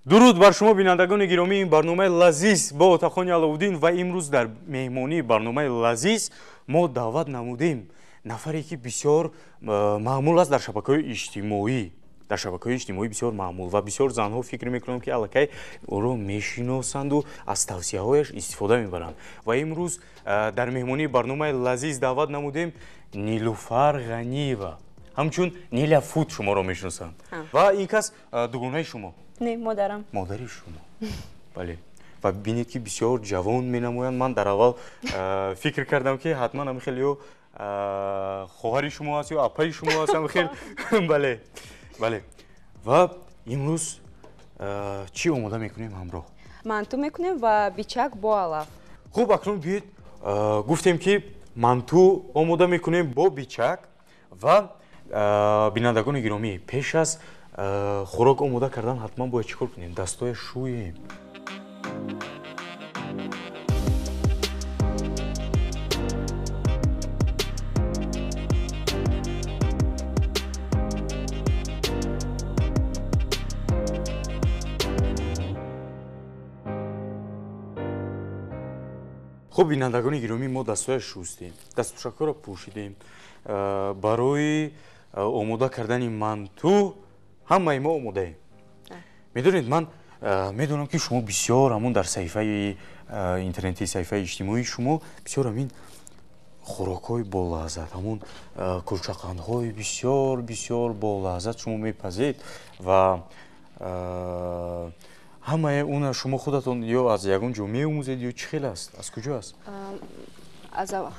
дуруд бар шумо бинандагони гиромӣ, ин барномаи лазиз бо Отахони Аловуддин ва имрӯз дар меҳмонии барномаи лазиз мо даъват намудем нафаре ки бисёр маъмул аст дар шабакаҳои иҷтимоӣ. Дар шабакаҳои иҷтимоӣ бисёр маъмул ва бисёр занҳо фикр мекунанд ки аллакай ӯро мешиносанду аз тавсияҳояш истифода мебаранд. Ва имрӯз дар меҳмонии барномаи лазиз даъват намудем Нилуфар Ғаниева. ҳамчун Ниля Фуд шуморо мешиносанд. Ва ин кас дугонаи шумо? Не, модарам. Модари шумо. Бале. Ва бинед ки бисёр ҷавон менамоянд. Ман дар аввал фикр кардам ки ҳатман ами хеле ё хоҳари шумо аст ё апаи шумо аст ами хел. Бале. Бале. Ва имрӯз чӣ омода мекунем ҳамроҳ? Манту мекунем ва бичак бо алаф. Хуб, акнун биёед гуфтем ки манту омода мекунем бо бичак ва бинандагони гиромӣ, пеш аз хӯрок омода кардан ҳатман бояд чӣ кор кунем? Дастояш шӯем. хуб, бинандагони гиромӣ, мо дастояш шустем, дастпӯшакҳоро пӯшидем. Барои омода кардани манту ҳамаи мо омодаем. Медонед, ман медонам ки шумо бисёр ҳамун дар саҳифаи интернети, саҳифаи иҷтимоии шумо бисёр ҳамин хӯрокҳои болаззат, ҳамун курчақандҳои бисёр болаззат шумо мепазед ва ҳамаи уна шумо худатон ё аз ягон ҷо меомӯзед ё чӣ хел аст? Аз куҷо аст?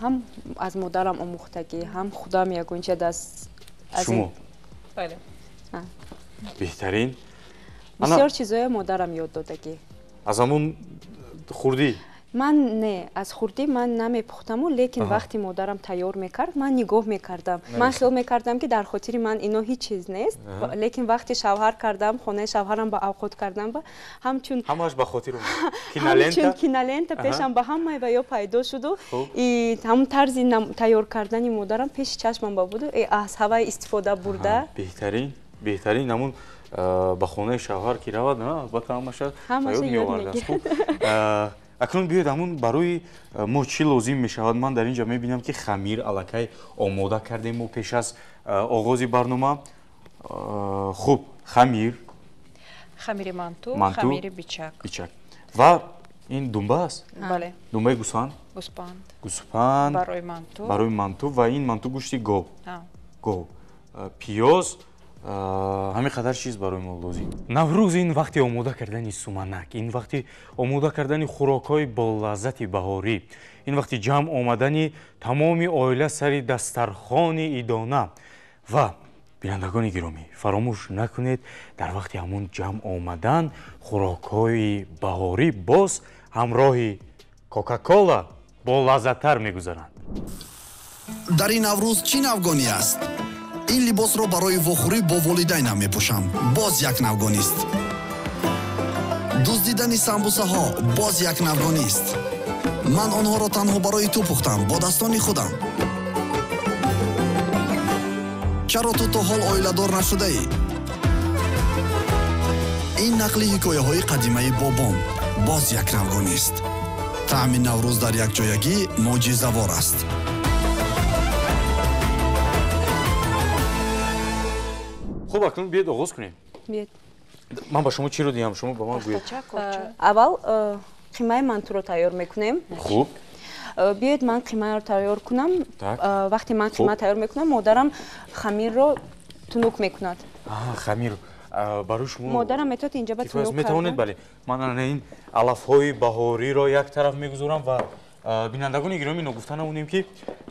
ҳам аз модарам омӯхтагӣ, ҳам худам ягонча даст шумо? Бале. Беҳтарин. Бисёр чизоя модарам ёд додагӣ. Аз ҳамун хурдӣ? Ман не, аз хурдӣ ман намепухтаму, лекин вақти модарам тайёр мекард, ман нигоҳ мекардам. Ман хиёл мекардам ки дар хотири ман ино ҳеҷ чиз нест, лекин вақти шавҳар кардам, хонаи шавҳарам ба авқот кардам ва ҳамчун ҳамааш ба хотир омад. Кинолента? Ҳамчун кинолента пешам ба ҳамаи ва ё пайдо шуду. Ҳамун тарзи тайёр кардани модарам пеши чашмам ба буду, аз ҳаваи истифода бурда. Беҳтарин ҳамун ба хонаи шавҳар ки равад, албатта ҳамаша ба ёд меовардааст. Акнун биёед ҳамун барои мо чӣ лозим мешавад? Ман дар ин ҷо мебинам ки хамир аллакай омода кардем мо пеш аз оғози барнома. Хуб, хамири манту, хамири бичак. Ва ин думба аст? Бале. Думбаи гӯспанд? Гӯспанд. Барои манту ва ин манту гӯшти гов. Пиёз. ҳамин қадар чиз барои мо лозим. Наврӯз ин вақти омода кардани суманак, ин вақти омода кардани хӯрокҳои болаззати баҳорӣ, ин вақти ҷамъ омадани тамоми оила сари дастархони идона. Ва бинандагони гиромӣ, фаромӯш накунед дар вақти ҳамун ҷамъ омадан хӯрокҳои баҳорӣ боз ҳамроҳи кока-кола болаззаттар мегузаранд. Дар ин наврӯз чӣ навгонӣ аст? ин либосро барои вохӯрӣ бо волидайнам мепӯшам. Боз як навгонист. дуздидани самбусаҳо боз як навгонист. ман онҳоро танҳо барои ту пухтам, бо dastoни худам. чаро ту то ҳол оиладор нашудаӣ? ин нақли ҳикояҳои қадимаи бобом боз як навгонист. таъми наврӯз дар якҷоягӣ моъҷизавор аст. хуб, акнун биёед оғоз кунем. Биёед. Ман ба шумо чиро диҳам, шумо ба ман гӯед. Аввал қимаи мантуро тайёр мекунем. Хуб. Биёед ман қимаро тайёр кунам. Вақти ман қима тайёр мекунам, модарам хамирро тунук мекунад. Хамир барои шумо модарам метавонад инҷа ба тунук метавонед? Бале. Ман ин алафҳои баҳориро як тараф мегузорам ва бинандагони гиромӣ ногуфта намонем ки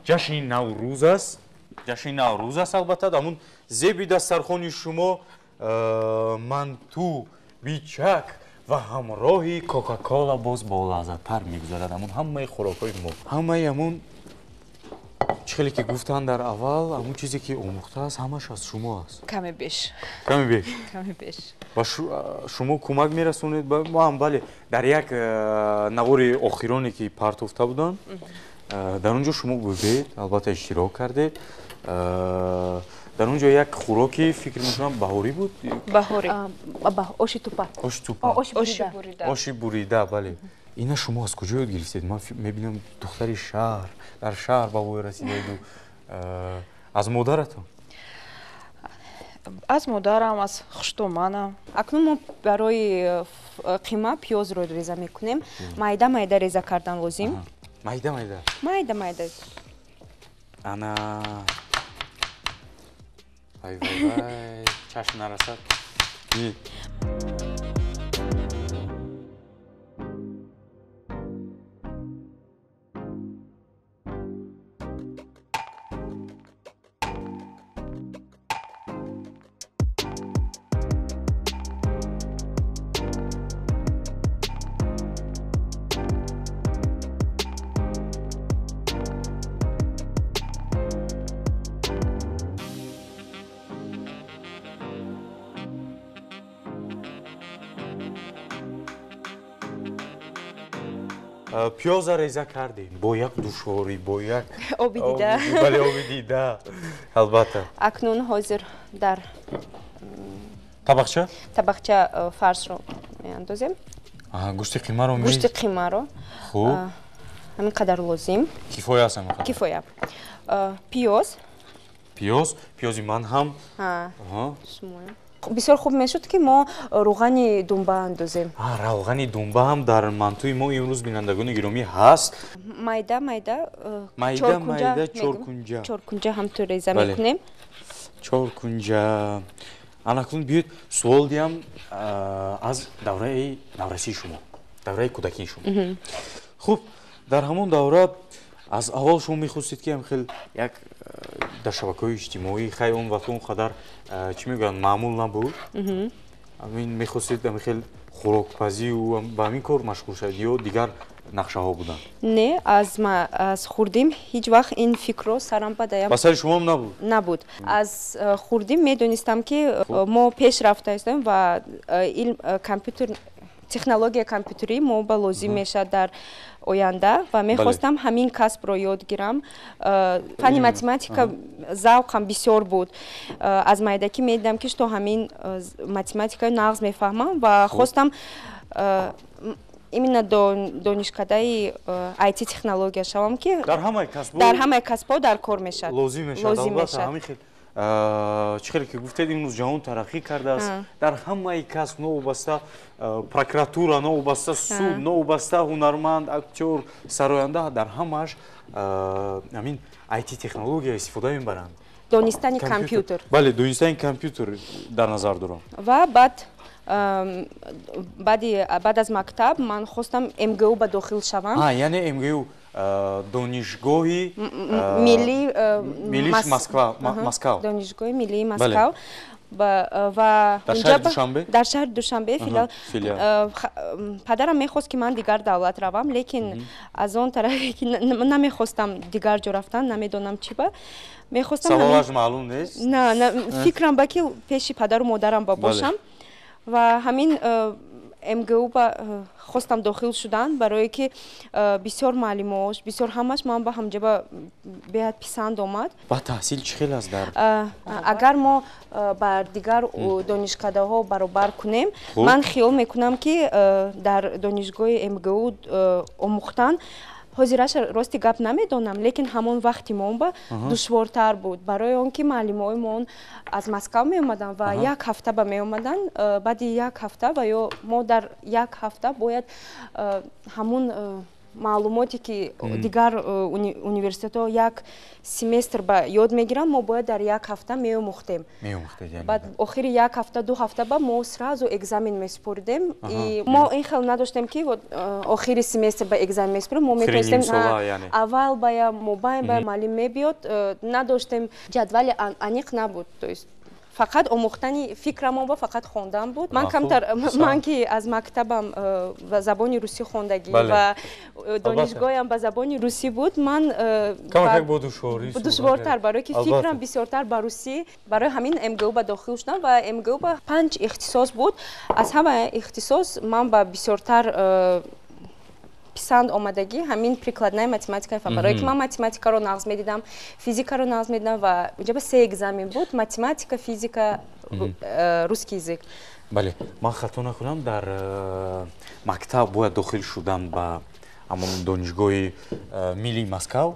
ҷашни Наврӯз аст. ҷашни Наврӯз аст албатта. ҳамун зеби дастархони шумо манту, бичак ва ҳамроҳи кока-кола боз болаззаттар мегузарад. ҳамун ҳамаи хӯрокҳои мо, ҳамаи ҳамун чӣ хеле ки гуфтанд дар аввал, ҳамун чизе ки омӯхтааст ҳамаш аз шумо аст. Каме беш. Ба шумо кӯмак мерасонед? Ҳам бале, дар як навори охироне ки партофта буданд, дар он ҷо шумо будед, албатта иштирок кардед. дар он ҷо як хӯроки фикр мекунам баҳорӣ буд. баҳорӣ оши тупа оши тупа, оши бурида, бале. Ина шумо аз куҷо ёд гирифтед? Ман мебинам духтари шаҳр, дар шаҳр ба вой расидаеду. Аз модаратон? аз модарам, аз хуштуманам. акнун мо барои қима пиёзро реза мекунем. майда майда реза кардан лозим. Майда майда. майда майда. Ана вай вай вай, чашм нарасад. пиёза реза кардем бо як душворӣ, бо як оби дида. бале оби дида. Албатта. акнун ҳозир дар Табақча? табақча фаршро меандозем. Гӯшти қимаро гӯшти қимаро хуб. ҳамин қадар лозим. Кифоя аст ҳамин қадар? кифоя. пиёз. Пиёзи ман ҳам. бисёр хуб мешуд ки мо руғани думба андозем. Равғани думба ҳам дар мантуи мо имрӯз бинандагони гиромӣ ҳаст. майда майда чоркунҷа ҳамтур реза мекунем. чоркунҷа. Анакун биёед суол диҳам аз давраи наврасии шумо, давраи кӯдакии шумо. Хуб, дар ҳамон давра аз аввал шумо мехостед ки хел як дар шабакаҳои иҷтимоӣ хай он вақт он қадар чӣ мегӯянд маъмул набуд. Амин мехостед хел хӯрокпазию ба ҳамин кор машғул шавед ё дигар нақшаҳо буданд? Не, аз хурдим ҳеҷ вақт ин фикрро сарам ба даям ба сари шумоам набуд? Набуд. Аз хурдим медонистам ки мо пеш рафта ҳастем ва компютер технология компютерӣ мо ба лозим мешавад дар оянда ва мехостам ҳамин касбро ёд гирам. Фани математика завқам бисёр буд. Аз майдакӣ медидам ки то ҳамин математикаи нағз мефаҳмам ва хостам именно донишкадаи IT технология шавам ки дар ҳамаи касбҳо дар кор мешавад. Лозим мешавад. Чӣ хеле ки гуфтед имрӯз ҷаҳон тараққӣ кардааст. Дар ҳамаи касб новобаста прокуратура, новобаста суд, новобаста ҳунарманд, актёр, сароянда дар ҳамааш ҳамин IT технология истифода мебаранд. Донистани компютер. Бале, донистани компютер дар назар дорам. Ва баъд аз мактаб ман хостам МГУ ба дохил шавам. Яъне МГУ донишгоҳи миллии Москав. Донишгоҳи миллии Москав. ва дар шаҳри Душанбе? Дар шаҳри Душанбе филиал. Падарам мехост ки ман дигар давлат равам, лекин аз он тарафе ки намехостам дигар ҷо рафтан, намедонам чӣ ба. Мехостам сабабаш маълум нест? На, фикрам ба ки пеши падару модарам ба бошам. ва ҳамин МГУ хостам дохил шудан барое ки бисёр маълимош, бисёр ҳамаш ман ба ҳамҷаба беҳад писанд омад. Ба таҳсил чӣ хел аст дар? Агар мо ба дигар донишкадаҳо баробар кунем, ман хиёл мекунам ки дар донишгоҳи МГУ омӯхтан ҳозираш рости гап намедонам, лекин ҳамон вақти мон душвортар буд, барои он ки маълимои мон аз Москав меомаданд ва як ҳафта ба меомаданд. Баъди як ҳафта ва ё мо дар як ҳафта бояд ҳамон маълумоте ки дигар университетҳо як семестр ба ёд мегиранд, мо бояд дар як ҳафта меомӯхтем. Баъд охири як ҳафта, ду ҳафта ба мо сразу экзамен месупоридем. Мо ин хел надоштем ки охири семестр ба экзамен месупоридем, мо метонистем аввал бая мобайн бая маълим мебиёд, надоштем ҷадвали аниқ набуд. фақат омӯхтани фикрамон ба фақат хондан буд. Ман камтар ман ки аз мактабам ба забони русӣ хондагӣ ва донишгоҳам ба забони русӣ буд, ман камак бо душвортар барое ки фикрам бисёртар ба русӣ, барои ҳамин МГУ ба дохил шудам ва МГУ ба 5 ихтисос буд. Аз ҳама ихтисос ман ба бисёртар писанд омадаги ҳамин прикладная математикаи фан. Барое ки ман математикаро нағз медидам, физикаро нағз медидам ва инҷоба 3 экзамен буд: математика, физика, русский язык. бале, ман хато накунам, дар мактаб бояд дохил шудан ба ҳамон донишгоҳи Миллии Москав,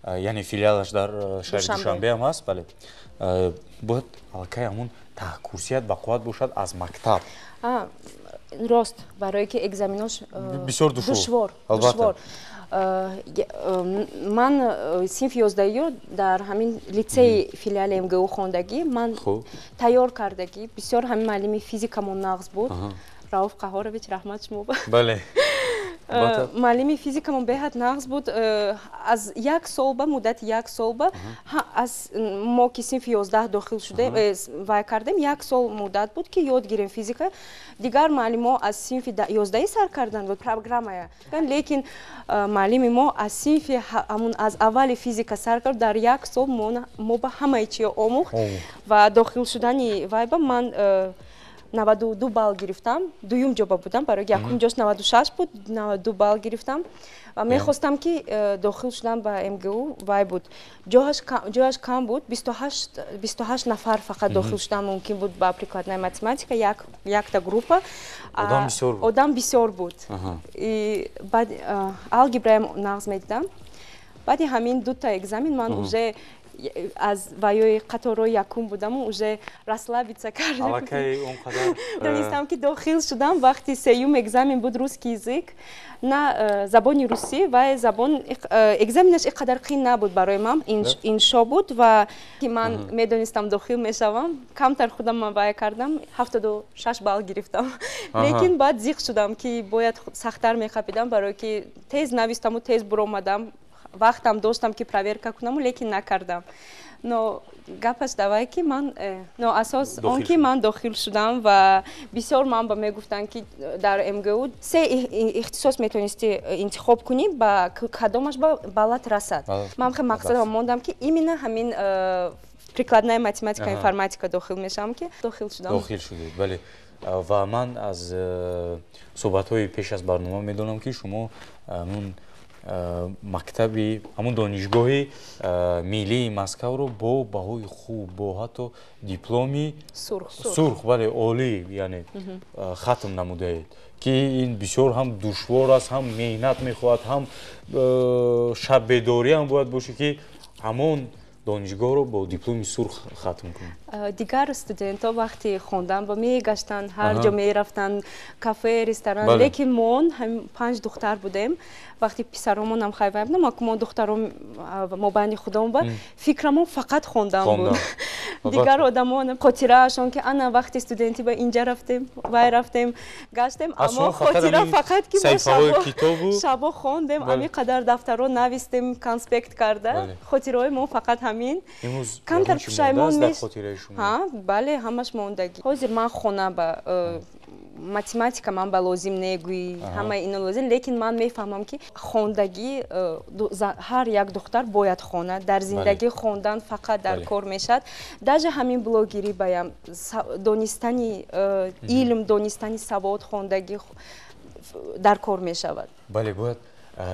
яъне филиалаш дар шаҳри Душанбе ҳам ҳаст, бале. Бояд аллакай ҳамон курсият бақувват бошад аз мактаб. Рост, барое ки экзаменош бисёр душвор. Албатта. Ман синфи 11-ё дар ҳамин лицеи филиали МГУ хондагӣ ман тайёр кардагӣ. Бисёр ҳамин маълими физикамон нағз буд. Рауф Қаҳорович, раҳмат шумо ба. Бале. Маълими физикамон беҳад нағз буд. Аз 1 сол ба муддати 1 сол ба аз мо ки синфи 11 дохил шудем, вай кардем, 1 сол муддат буд ки ёд гирем физика. Дигар маълимо аз синфи 11 сар кардан буд программая. Лекин маълими мо аз синфи ҳамун аз аввали физика сар кард, дар 1 сол мо ба ҳамаи чиё омӯхт ва дохил шудани вай ба ман 92 балл гирифтам. Дуюм ҷоба будам, барои якум ҷош 96 буд, 92 балл гирифтам ва мехостам ки дохил шудам ба МГУ. Вай буд ҷояш кам буд, 28 нафар фақат дохил шудан мумкин буд ба прикладная математика, якта группа. Одам бисёр буд. Баъд алгебраям нағз медидам. Баъди ҳамин дута экзамен ман уже аз ваёи қаторои якум будам, уже расслабиться кардам. Аллакай он қадар донистам ки дохил шудам. Вақти сеюм экзамен буд русский язык на забони русӣ ва забон экзаменаш ин қадар қин набуд барои ман. Иншо буд ва ки ман медонистам дохил мешавам. Камтар худам ман вай кардам, 76 балл гирифтам. Лекин баъд зиқ шудам ки бояд сахттар мехапидам, барои ки тез навистаму тез буромадам. Вақтам доштам ки проверка кунаму, лекин накардам. Но гапаш давай ки ман асос он ки ман дохил шудам ва бисёр ман ба мегуфтанд ки дар МГУ 3 ихтисос метавонисти интихоб кунӣ, ба кадомаш балад расад. Ман хе мақсадам мондам ки именно ҳамин прикладная математика, информатика дохил мешавам ки дохил шудам. Дохил шудед, бале. Ва ман аз суҳбатҳои пеш аз барнома медонам ки шумо мактаби ҳамун донишгоҳи Миллии Москавро бо баҳои хуб, бо ҳатто дипломи сурх, бале, олӣ, яъне хатм намудаед, ки ин бисёр ҳам душвор аст, ҳам меҳнат мехоҳад, ҳам шаббедорӣ ҳам бояд бошад ки ҳамон донишгоҳро бо дипломи сурх хатм кунед. Дигар студентҳо вақти хондан ба мегаштанд, ҳар ҷо мерафтанд, кафе, ресторан, лекин мон 5 духтар будем. Вақти писаромон ҳам хайвай будам, мо духтарон мобайни худамон ба фикрамон фақат хондан буд. Дигар одамон хотираашон ки ана вақти студентӣ ба инҷа рафтем, вай рафтем, гаштем, аммо хотира фақат ки мо шабо хондем, ами қадар дафтаро навистем, конспект карда. Хотираҳои мо фақат ҳамин. Камтар пушаймон бале, ҳамаш мондагӣ. Ҳозир ман хона ба математика ман ба лозим негӯӣ, ҳамаи ино лозим, лекин ман мефаҳмам ки хондагӣ ҳар як духтар бояд хонад. Дар зиндагӣ хондан фақат дар кор мешавад. даже ҳамин блогерӣ баям донистани илм, донистани савод, хондагӣ дар кор мешавад. Бале, бояд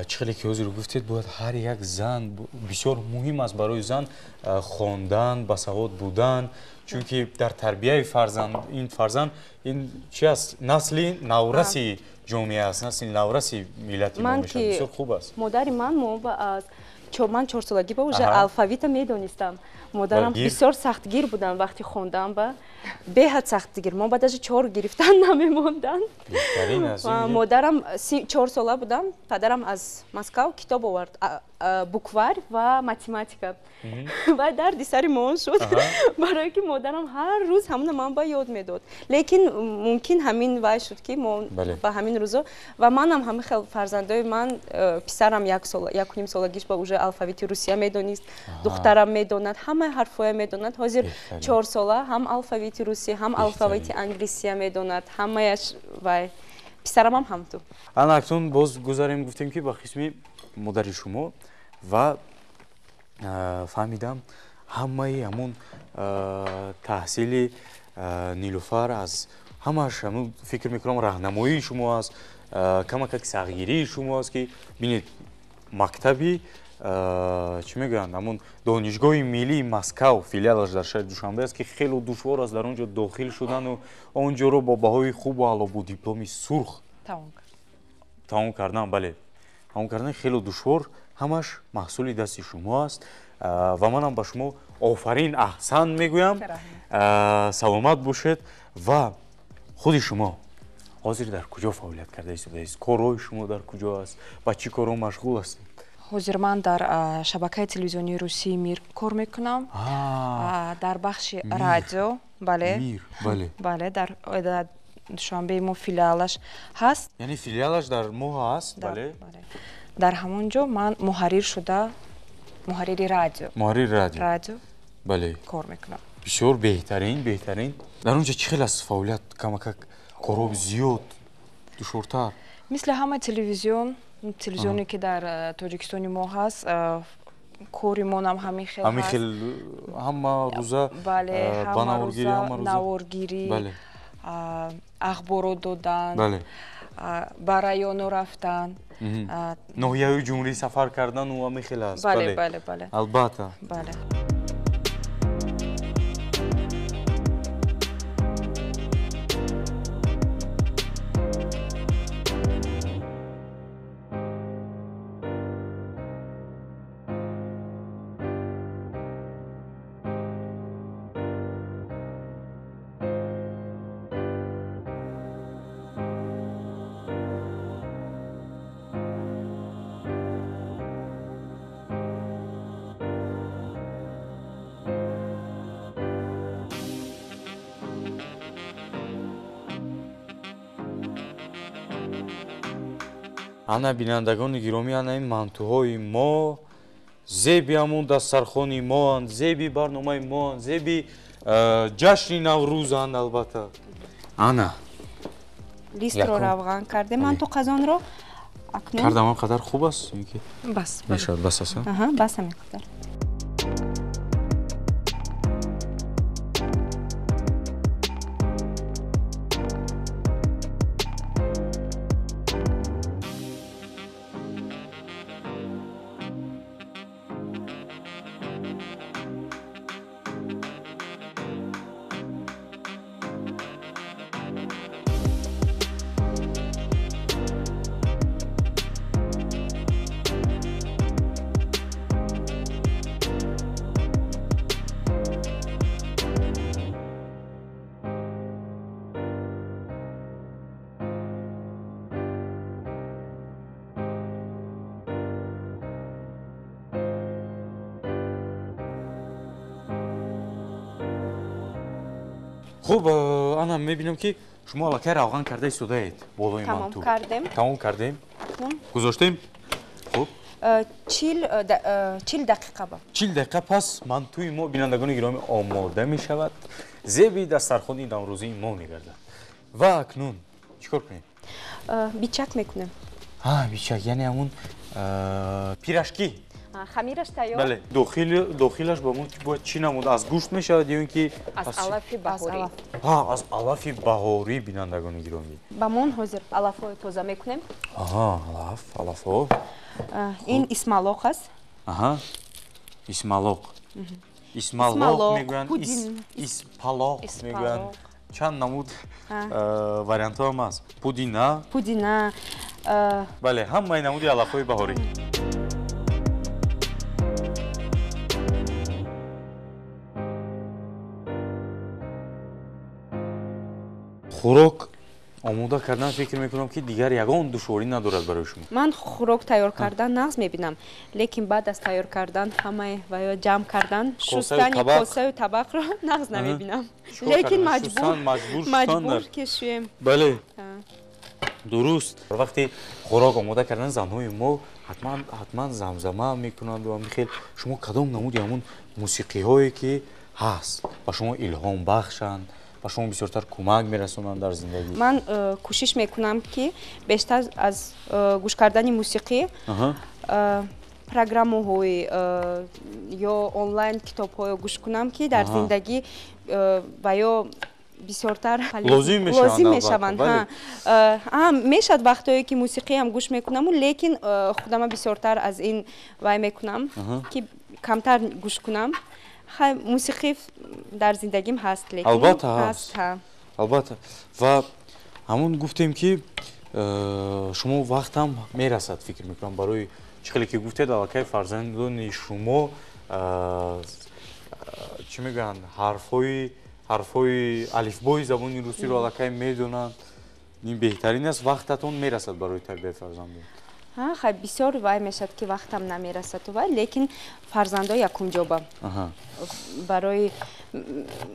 чӣ хеле ки ҳозир гуфтед, бояд ҳар як зан, бисёр муҳим аст барои зан хондан, басавод будан, чунки дар тарбияи фарзанд, ин фарзанд ин чи аст, насли навраси ҷомеа аст, насли навраси миллати мо мешавад. Бисёр хуб аст. Модари ман ман 4 солагӣ ба уже алфавита медонистам. Модарам бисёр сахтгир будан вақти хондам ба беҳад сахтгир. Мо ба даже 4 гирифтан намемонданд. Модарам 4 сола будам, падарам аз Москав китоб овард, буквар ва математика. ва дарди сари мон шуд, барое ки модарам ҳар рӯз ҳамна ман ба ёд медод. Лекин мумкин ҳамин вай шуд ки мо ба ҳамин рӯзо ва манам ҳама хел фарзандои ман, писарам 1,5 солагиш ба уже алфавити русия медонист, духтарам медонад, ҳамаи ҳарфҳоя медонад. Ҳозир 4 сола ҳам алфавити русия, ҳам алфавити англисия медонад, ҳамаяш вай. Писарамам ҳамту. Ана акнун боз гузарем, гуфтем ки ба қисми модари шумо ва фаҳмидам ҳамаи ҳамун таҳсили Нилуфар аз ҳамаш фикр мекунам раҳнамоии шумо аст, камакак сағгирии шумо аст ки бинед мактаби чӣ мегӯянд ҳамун донишгоҳи миллии Москав филиалаш дар шаҳри Душанбе аст ки хело душвор аст дар он ҷо дохил шудану онҷоро бо баҳои хубу аъло бо дипломи сурх тамом кардан. бале тамом кардан хело душвор, ҳамаш маҳсули дасти шумо аст ва манам ба шумо офарин аҳсан мегӯям. саломат бошед. ва худи шумо ҳозир дар куҷо фаъолият карда истодаист? корҳои шумо дар куҷо аст? ба чӣ корҳо машғул ҳастед? ҳозир ман дар шабакаи телевизионии Русии Мир кор мекунам. Дар бахши радио. Мир, бале, дар Душанбе мо филиалаш ҳаст. Яъне филиалаш дар мо ҳаст? Бале. Дар ҳамон ҷо ман муҳаррир шуда, муҳаррири радио бале кор мекунам. бисёр беҳтарин. дар он ҷо чӣ хел аст фаъолият? камакак корҳо зиёд душвортар? мисли ҳамаи телевизионе ки дар Тоҷикистони мо ҳаст, кори монам ҳамин хел ҳама рӯза банаворгирӣ, наворгирӣ, ахборот додан, ба раёно рафтан, ноҳияҳои ҷумҳурӣ сафар кардану ҳамин хел аст. бале албатта. ана бинандагони гиромӣ, ана ин мантуҳои мо, зеби ҳамун дастархони моанд, зеби барномаи моанд, зеби ҷашни Наврӯзанд. албатта ана листро равған кардем. ман ту қазонро акнун кардам. он қадар хуб аст? бас мешавад? бас аст? бас ҳамин қадар. хуб, ана мебинам ки шумо аллакай равған карда истодаед болои манту. тамом кардем. гузоштем. хуб 40 дақиқа ба 40 дақиқа пас мантуи мо бинандагони гиромӣ омода мешавад, зеби дастархони наврӯзии мо мегардад. ва акнун чӣ кор кунем? бичак мекунем. бичак яъне ҳамун пирашки. хамираш тайёр. бале дохилаш ба мо бояд чӣ намуд? аз гӯшт мешавад ё ин ки аз алафи баҳорӣ. аз алафи баҳорӣ. бинандагони гиромӣ, ба мон ҳозир алафҳои тоза мекунем. алафҳо. ин исмалоқ аст. исмалоқ мегӯянд, испалоқ мегӯянд. чанд намуд вариантҳо ҳам аст. пудина. бале ҳамаи намуди алафҳои баҳорӣ. хӯрок омода кардан фикр мекунам ки дигар ягон душворӣ надорад барои шумо. ман хӯрок тайёр кардан нағз мебинам, лекин баъд аз тайёр кардан ҳамаи ва ё ҷамъ кардан шустани косаю табақро нағз намебинам, лекин маҷбур ки шуем. бале дуруст. вақте хӯрок омода кардан занҳои мо ҳатман замзама мекунанду ҳамин. шумо кадом намуди ҳамун мусиқиҳое ки ҳаст ба шумо илҳом бахшанд, ба шумо бисёртар кӯмак мерасонанд дар зиндагӣ? ман кӯшиш мекунам ки бештар аз гӯш кардани мусиқӣ программаҳои ё онлайн китобҳоро гӯш кунам ки дар зиндагӣ ва ё бисёртар лозим мешаванд. Мешад вақтое ки мусиқиам гӯш мекунам, лекин худама бисёртар аз ин вай мекунам ки камтар гӯш кунам. мусиқӣ дар зиндагим ҳаст, лекин албатта ҳаст. албатта. ва ҳамон гуфтем ки шумо вақтам мерасад, фикр мекунам барои чӣ хеле ки гуфтед, аллакай фарзандони шумо чӣ мегӯянд, ҳарфҳои алифбои забони русиро аллакай медонанд. ин беҳтарин аст, вақтатон мерасад барои тарбияи фарзандон. бисёр вай мешад ки вақтам намерасад вай, лекин фарзандо якумҷоба. барои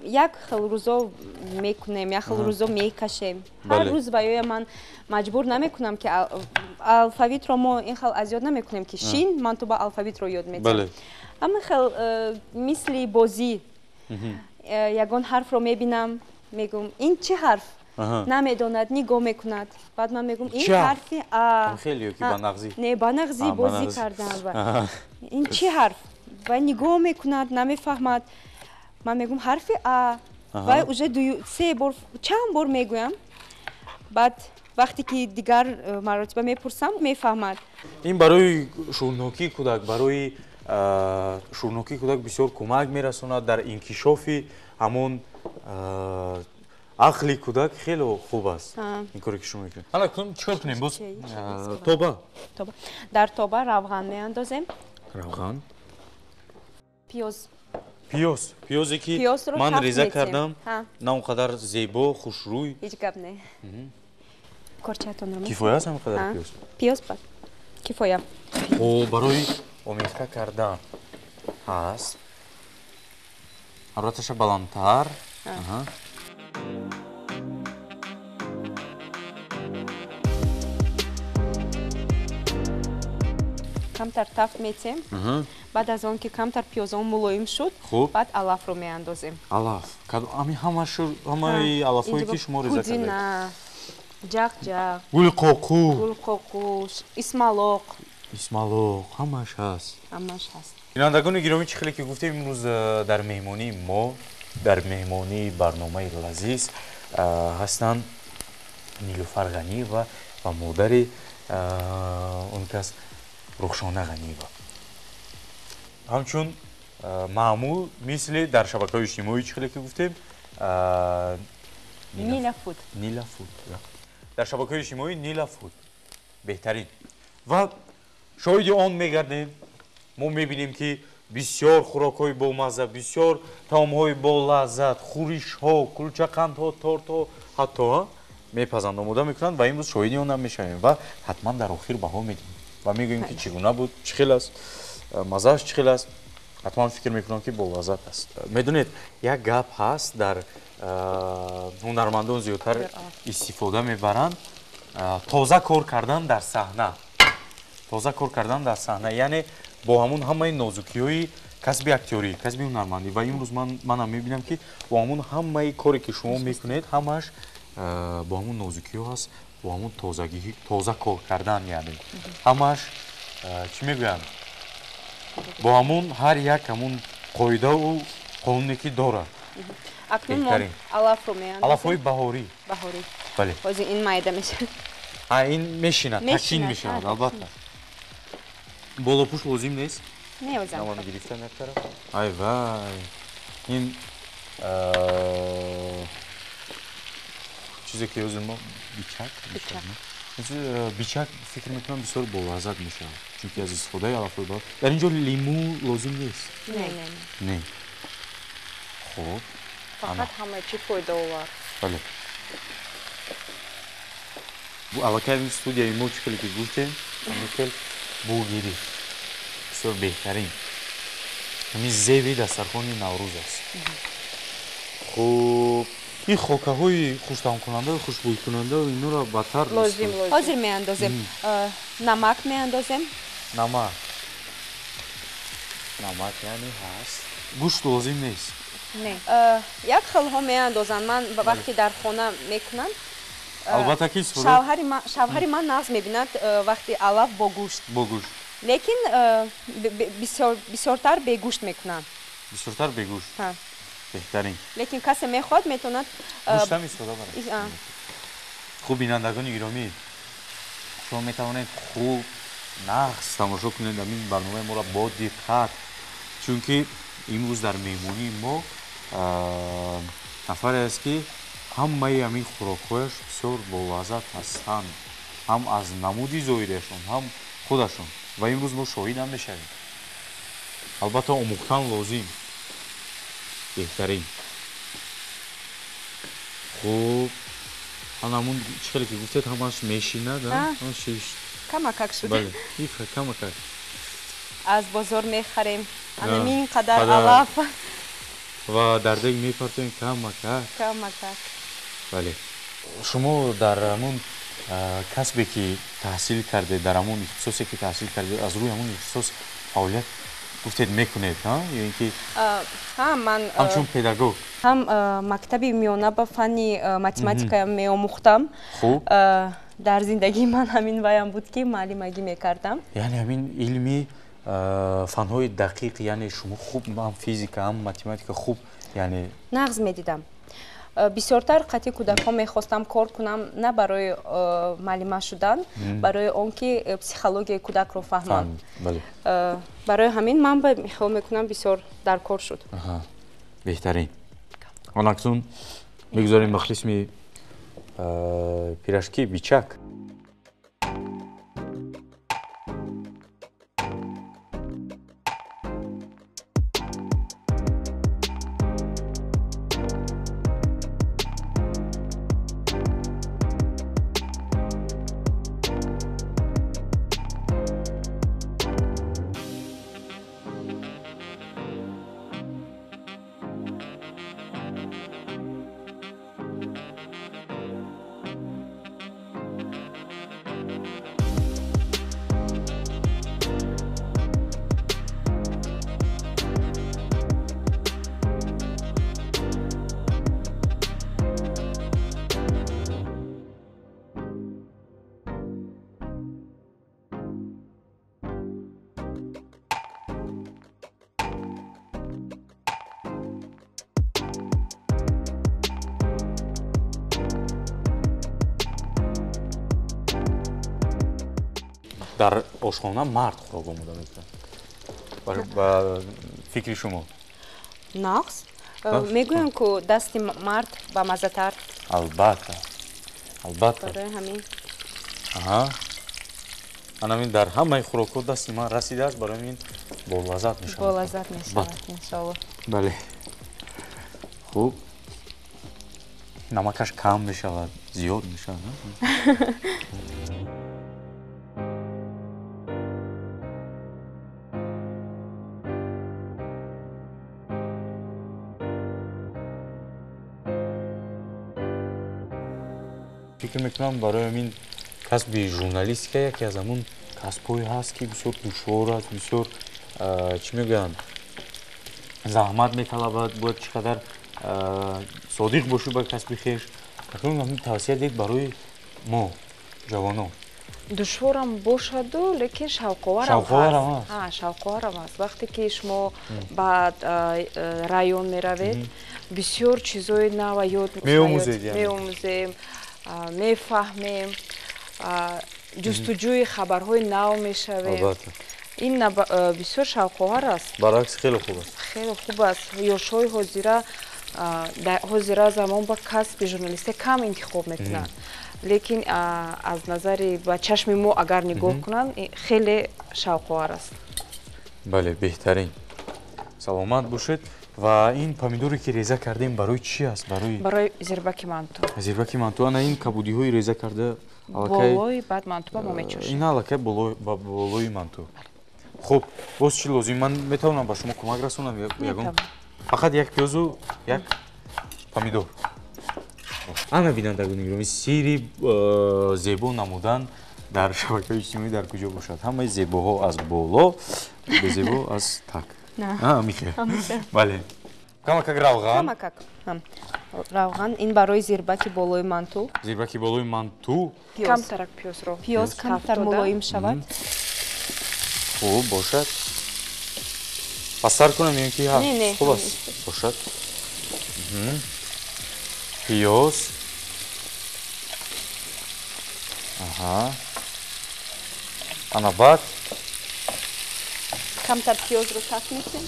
як хел рӯзо мекунем, як хел рӯзо мекашем. ҳар рӯз ваёя ман маҷбур намекунам ки алфавитро мо ин хел азёд намекунем ки шин ман ту ба алфавитро ёд медиҳам. ҳамин хел мисли бозӣ. ягон ҳарфро мебинам, мегӯм ин чӣ ҳарф? намедонад, нигоҳ мекунад. баъд ман мегӯм ин ҳарфи не ба нағзи бозӣ кардам. ин чӣ ҳарф? вай нигоҳ мекунад, намефаҳмад. ман мегӯм ҳарфи а. вай уже се бор чанд бор мегӯям. баъд вақте ки дигар маротиба мепурсам, мефаҳмад. ин барои шӯрнокии кӯдак, барои шӯрнокии кӯдак бисёр кӯмак мерасонад дар инкишофи ҳамон ақли кӯдак. хеле хуб аст ин коре ки шумо мекунед. ҳала чикор кунем? боз тоба. дар тоба равған меандозем. равған, пиёз. пиёзе ки ман реза кардам, на он қадар зебо, хушрӯй. ҳеҷ гап не. корчаатонро кифоя аст ҳамин қадар пиёз? пиёз бад кифоя. барои омехта кардан ҳаст. ҳарораташа баландтар. камтар тафт мецем. баъд аз он ки камтар пиёзон мулоим шуд, баъд алафро меандозем. алаф ҳамаи алафҳое ки шумо реза кардед. пудина, ҷағ, гулқоқу, исмалоқ, ҳамаш ҳаст. бинандагони гиромӣ, чӣ хеле ки гуфтем, имрӯз дар меҳмонии мо, дар меҳмонии барномаи лазиз ҳастанд нилуфар ғаниева ва модари он кас рухшона ғаниева. ҳамчун маъмул мисли дар шабакаҳои иҷтимоӣ, чӣ хеле ки гуфтем, Nila Food. дар шабакаҳои иҷтимоӣ Nila Food беҳтарин. ва шоҳиди он мегардем, мо мебинем ки бисёр хӯрокҳои бомазза, бисёр таомҳои болаззат, хӯришҳо, кулчақандҳо, тортҳо ҳатто мепазанд, омода мекунанд ва имрӯз шоҳиди онам мешавем ва ҳатман дар охир баҳо медиҳем ва мегӯем ки чӣ гуна буд, чӣ хел аст, маззааш чӣ хел аст. ҳатман фикр мекунам ки болаззат аст. медонед, як гап ҳаст, дар ҳунармандон зиёдтар истифода мебаранд, тоза кор кардан дар саҳна. яъне бо ҳамун ҳамаи нозукиҳои касби актёрӣ, касби ҳунармандӣ. ва имрӯз манам мебинам ки бо ҳамун ҳамаи коре ки шумо мекунед, ҳамаш бо ҳамун нозукиҳо ҳаст, бо ҳамун тоза кор кардан, яъне ҳамаш чӣ мегӯянд, бо ҳамун ҳар як ҳамун қоидаву қонуне ки дорад. акнун мо алафро меандозем. алафҳои баҳорӣ. бале. ҳозир ин майда мешавад. ин мешинад, тачин мешавад, албатта. болопӯш лозим нест? Наман гирифтам як тараф. ай вай. ин чизе ки ҳозир мо бичак фикр мекунам бисёр болаззат мешавад, чунки аз истифодаи алафҳои баҳор. дар ин ҷо лимӯ лозим нест? не. хуб, фақат ҳама чӣ фоидаовар. бале. аллакай ин студияи мо чӣ хеле ки гуфтем, ҳамихел бугирӣ бисёр беҳтарин. ҳамин зеви дастархони наврӯз аст. хуб, ин хокаҳои хуштаъмкунанда, хушбӯйкунанда инуро бадтар лозим. ҳозир меандозем. намак меандозем. намак яъне ҳаст. гӯшт лозим нест? не. як хелҳо меандозанд. ман вақте дар хона мекунам, албатта ки шавҳари ман нағз мебинад вақте алаф бо гӯшт. лекин бисёртар бегӯшт мекунам. бисёртар бегӯшт. беҳтарин. лекин касе мехоҳад метавонад гӯштам истода барад. хуб бинандагони гиромӣ, шумо метавонед хуб нағз тамошо кунед ин барномаи моро бо диққат, чунки имрӯз дар меҳмонии мо нафаре аст ки ҳамаи ҳамин хӯрокҳояш бисёр болаззат ҳастанд, ҳам аз намуди зоҳирияшон, ҳам худашон, ва имрӯз мо шоҳид ҳам мешавем. албатта омӯхтан лозим. беҳтарин. хуб ҳамон чихеле ки гуфтед ҳамаш мешинад, камакак шуд. бале, ифа камакак. аз бозор мехарем. Анамин қадар алаф. ва дар дег мепартоем камакак. Камакак. бале. шумо дар ҳамон касбе ки таҳсил кардед, дар ҳамон ихтисосе ки таҳсил кардед, аз рӯи ҳамон ихтисос фаъолият гуфтед мекунед, ё ин ки ман ҳамчун педагог ҳам мактаби миёна ба фанни математикаям меомӯхтам. хуб дар зиндагии ман ҳамин ваям буд ки муаллимагӣ мекардам. яъне ҳамин илми фанҳои дақиқ, яъне шумо хуб ҳам физика ҳам математика хуб яъне нағз медидам. бисёртар қатъи кӯдакҳо мехостам кор кунам на барои муаллима шудан, барои он ки психологияи кӯдакро фаҳмам. барои ҳамин ман хиёл мекунам бисёр дар кор шуд. беҳтарин. он акнун мегузорем ба қисми пирашки бичак. дар ошхона мард хӯрок омода мекунад. ба фикри шумо нағз мегӯям ку дасти мард ба маззатар. албатта барои ҳамин анамин дар ҳамаи хӯрокҳо дасти ман расидааст, барои ин болаззат мешавад. болаззат мешавад иншоалло. бале. хуб намакаш кам мешавад, зиёд мешавад. фикр мекунам барои ҳамин касби журналистика яке аз ҳамон касбҳое ҳаст ки бисёр душвор аст, бисёр чӣ мегӯянд заҳмат металабад, бояд чӣ қадар содиқ бошӣ ба касби хеш. акнун ҳамин тавсия дед барои мо ҷавонон душворам бошаду лекин шавқоварам ҳаст. вақте ки шумо ба район меравед бисёр чизои нава ёд меомӯзем, мефаҳмем, ҷустуҷӯи хабарҳои нав мешавем. ин бисёр шавқовар аст. баръакс хеле хуб аст. хеле хуб аст. ёшҳои ҳозира замон ба касби журналистика кам интихоб мекунанд. лекин аз назари ба чашми мо агар нигоҳ кунанд хеле шавқовар аст. бале, беҳтарин. саломат бошед. ва ин помидоре ки реза кардем барои чӣ аст? барои зирбаки манту. зирбаки манту. ана ин кабудиҳои реза карда болои баъд мантуба мо мечӯшем. ин аллакай ба болои манту. хуб, боз чӣ лозим? Ман метавонам ба шумо кӯмак расонам? ягон фақат як пиёзу як помидор. ана бинандагони гиромӣ, сири зебо намудан дар шабакаҳои иҷтимоӣ дар куҷо бошад? ҳамаи зебоҳо аз боло, безебо аз так. михел. бале. камакак равған. равған ин барои зирбаки болои манту. зирбаки болои манту. камтарак пиёзро. пиёз камтар мулоим шавад. хуб бошад. пастар кунам ё ки хуб аст? бошад. пиёз. Ана баъд камтар пиёзро тафт мекунем.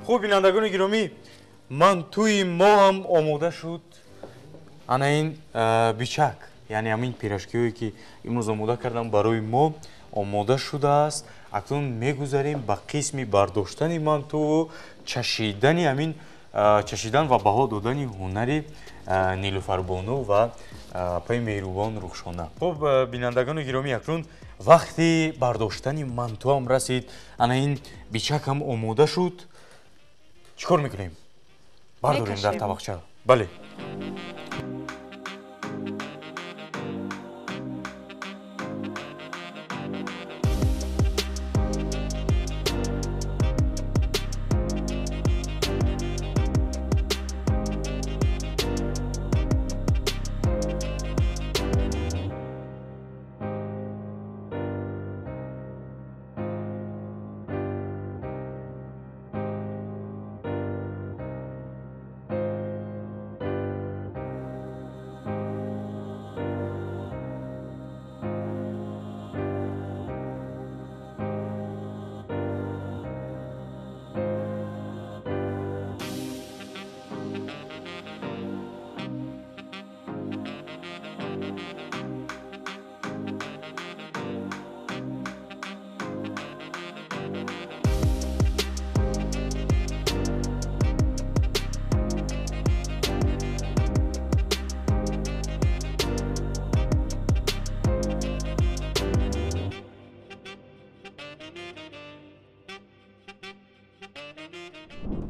хуб бинандагони гиромӣ, мантӯи мо ҳам омода шуд. Ана ин бичак, яъне ҳамин пирашкиҳое ки имрӯз омода кардам барои мо омода шудааст. Акнун мегузарем ба қисми бардоштани мантӯ, чашидан ва баҳо додани ҳунари Нилуфарбону ва апаи меҳрубон Рухшона. Хуб бинандагони гиромӣ, акнун вақти бардоштани мантӯам расид. Ана ин бичак ҳам омода шуд. چی کار میکنیم؟ برداریم در طبقچه. بله.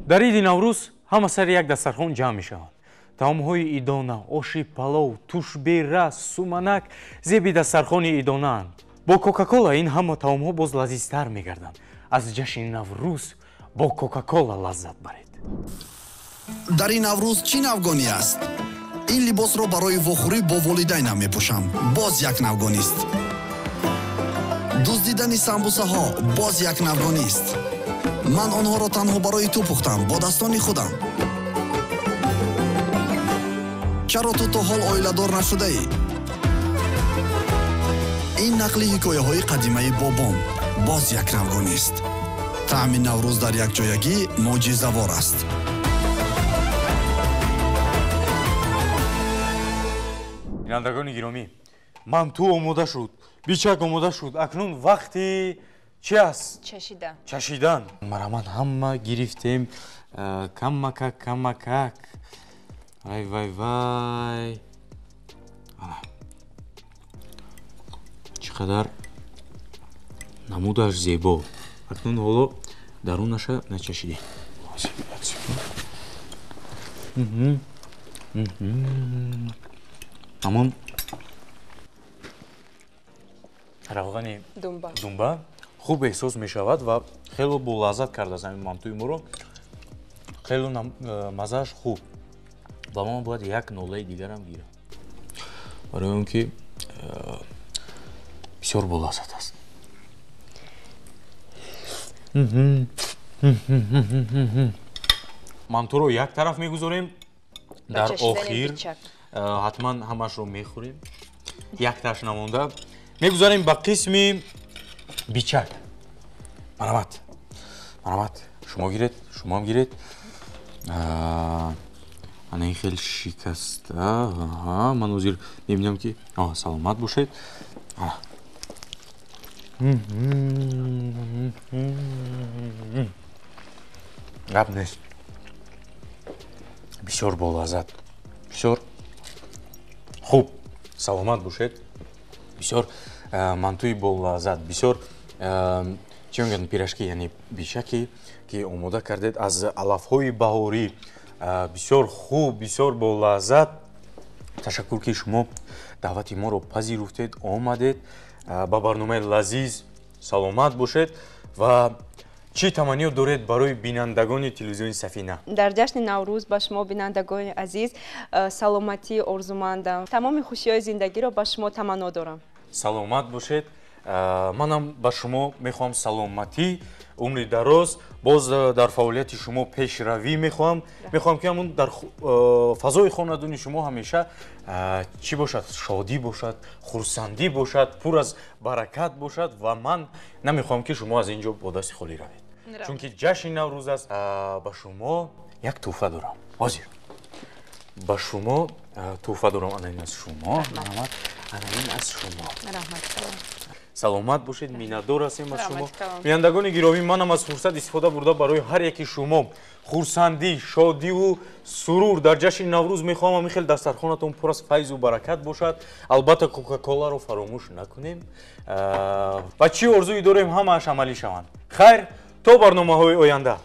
дар иди наврӯз ҳама сари як дастархон ҷамъ мешаванд. таомҳои идона, оши палов, тушбера, суманак зеби дастархони идонаанд. бо кока-кола ин ҳама таомҳо боз лазизтар мегарданд. аз ҷашни наврӯз бо кока-кола лаззат баред. дар ин наврӯз чӣ навгонӣ аст? ин либосро барои вохӯрӣ бо волидайнам мепӯшам. боз як навгонист. дуздидани самбусаҳо боз як навгонист. ман онҳоро танҳо барои ту пухтам бо дастони худам. чаро ту то ҳол оиладор нашудаӣ? ин нақли ҳикояҳои қадимаи бобом боз як навгонист. таъми наврӯз дар якҷоягӣ моъҷизавор аст. бинандагони гиромӣ, мантӯ омода шуд, бичак омода шуд. акнун вақти چی است؟ چشیدن. چشیدن. مرامن همه گرفتیم. کمکک. وای. چقدر نمودش زیبا. اکنون حالا درونش نچشیدیم. همون равғани думба хуб эҳсос мешавад ва хело болаззат карда замин мантӯи моро. хело мазааш хуб. ва ман бояд як нолаи дигарам гирам, барои он ки бисёр болаззат аст. мантӯро як тараф мегузорем. дар охир ҳатман ҳамашро мехӯрем. як таш намонда мегузарем ба қисми бичак. марамат. шумо шумоам гиред. ана ин хеле шикаста. ман ҳозир мебинам ки саломат бошед. гап нест. бисёр болаззат. бисёр хуб. саломат бошед. бисёр мантӯи болаззат. бисёр чӣ мегӯянд пирашки, яъне бишаке ки омода кардед аз алафҳои баҳорӣ. бисёр хуб, бисёр болаззат. ташаккур ки шумо даъвати моро пазируфтед омадед ба барномаи лазиз саломат бошед ва чӣ таманниё доред барои бинандагони телевизиони Сафина? дар ҷашни наврӯз ба шумо бинандагони азиз саломатӣ орзумандам. Тамоми хушиҳои зиндагиро ба шумо таманно дорам. Саломат бошед. Манам ба шумо мехоҳам саломатӣ, умри дароз, боз дар фаъолияти шумо пешравӣ мехоҳам. Мехоҳам ки ҳамун дар фазои хонадони шумо ҳамеша чӣ бошад? Шодӣ бошад, хурсандӣ бошад, пур аз баракат бошад ва ман намехоҳам ки шумо аз ин ҷо бо дасти холӣ равед. Чунки ҷашни наврӯз аст. Ба шумо як тӯҳфа дорам. Ҳозир. Ба шумо тӯҳфа дорам. Анаин аз шумо, анаин аз шумо. Саломат бошед, миннатдор ҳастем аз шумо. Бинандагони гиромӣ, манам аз фурсат истифода бурда барои ҳар яки шумо хурсандӣ, шодиву сурур дар ҷашни наврӯз мехоҳам ҳамин хел дастархонатон пур аз файзу баракат бошад. Албатта кока-коларо фаромӯш накунем ва чӣ орзуӣ дорем ҳамааш амалӣ шаванд. Хайр, то барномаҳои оянда.